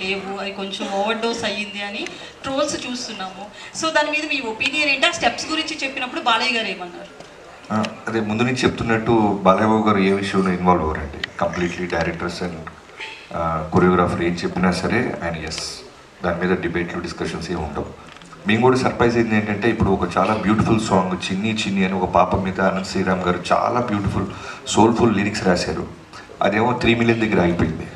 లేవు, అది కొంచెం ఓవర్ డోస్ అయ్యింది అని ట్రోల్స్ చూస్తున్నాము. సో దాని మీద మీ ఒపీనియన్ ఏంటి? ఆ స్టెప్స్ గురించి చెప్పినప్పుడు బాలయ్య గారు ఏమన్నారు? అదే ముందు నుంచి చెప్తున్నట్టు బాలయ్య గారు ఏ విషయంలో ఇన్వాల్వ్ అవ్వరండి. కంప్లీట్లీ డైరెక్టర్స్ అండ్ కొరియోగ్రాఫర్ ఏం చెప్పినా సరే ఆయన ఎస్, దాని మీద డిబేట్లు డిస్కషన్స్ ఏమి ఉండవు. మేము కూడా సర్ప్రైజ్ అయింది ఏంటంటే, ఇప్పుడు ఒక చాలా బ్యూటిఫుల్ సాంగ్ చిన్ని చిన్ని అని ఒక పాప మీద అనంత్ శ్రీరామ్ గారు చాలా బ్యూటిఫుల్ సోల్ఫుల్ లిరిక్స్ రాశారు. అదేమో 3 మిలియన్ దగ్గర ఆగిపోయింది.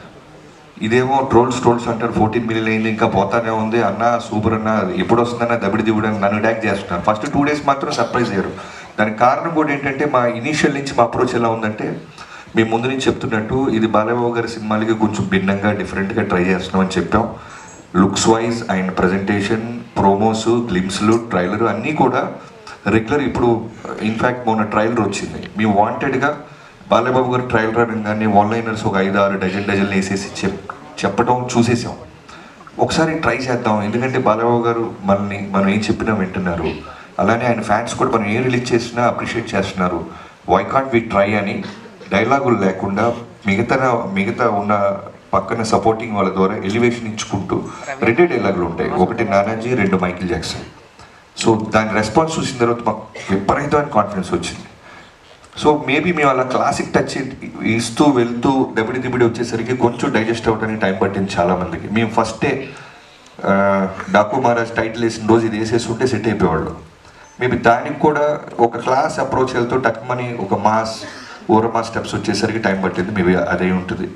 ఇదేమో ట్రోల్స్ అంటారు 14 మిలియన్ అయింది, ఇంకా పోతానే ఉంది అన్న, సూపర్ అన్న, ఎప్పుడు వస్తుందన్న దబిడి దిగుడని నన్ను అటాక్ చేస్తున్నారు. ఫస్ట్ 2 డేస్ మాత్రం సర్ప్రైజ్ అయ్యారు. దానికి కారణం కూడా ఏంటంటే, మా ఇనీషియల్ నుంచి మా అప్రోచ్ ఎలా ఉందంటే, మేము ముందు నుంచి చెప్తున్నట్టు ఇది బాలయ్య గారి సినిమాలకి కొంచెం భిన్నంగా డిఫరెంట్గా ట్రై చేస్తున్నామని చెప్పాం. Looks wise and presentation, promos, గ్లిమ్స్లు, ట్రైలర్ అన్నీ కూడా రెగ్యులర్. ఇప్పుడు ఇన్ఫ్యాక్ట్ మొన్న ట్రైలర్ వచ్చింది. మేము వాంటెడ్గా బాలయ్యబాబు గారు ట్రైలర్ అనగానే ఆన్లైనర్స్ ఒక 5-6 డజన్ వేసేసి చెప్పడం చూసేసాం. ఒకసారి ట్రై చేద్దాం, ఎందుకంటే బాలయ్యబాబు గారు మనం ఏం చెప్పినా వింటున్నారు, అలానే ఆయన ఫ్యాన్స్ కూడా మనం ఏం రిలీజ్ చేసినా అప్రిషియేట్ చేస్తున్నారు. వై కాంట్ వి ట్రై అని డైలాగులు లేకుండా మిగతా ఉన్న పక్కన సపోర్టింగ్ వాళ్ళ ద్వారా ఎలివేషన్ ఇచ్చుకుంటూ 2 డైలాగులు ఉంటాయి. ఒకటి నానాజీ, 2 మైకిల్ జాక్సన్. సో దాని రెస్పాన్స్ చూసిన తర్వాత మాకు విపరీతమైన కాన్ఫిడెన్స్ వచ్చింది. సో మేబీ మేము అలా క్లాసిక్ టచ్ ఇస్తూ వెళ్తూ దబిడి వచ్చేసరికి కొంచెం డైజెస్ట్ అవ్వడానికి టైం పట్టింది చాలామందికి. మేము ఫస్టే డాకు మహారాజ్ టైటిల్ వేసిన రోజు ఇది వేసేస్తుంటే సెట్ అయిపోయేవాళ్ళు. మేబీ దానికి కూడా ఒక క్లాస్ అప్రోచ్ వెళ్తూ టక్మని ఒక మాస్ ఓరమా స్టెప్స్ వచ్చేసరికి టైం పట్టింది. మేబీ అదే ఉంటుంది.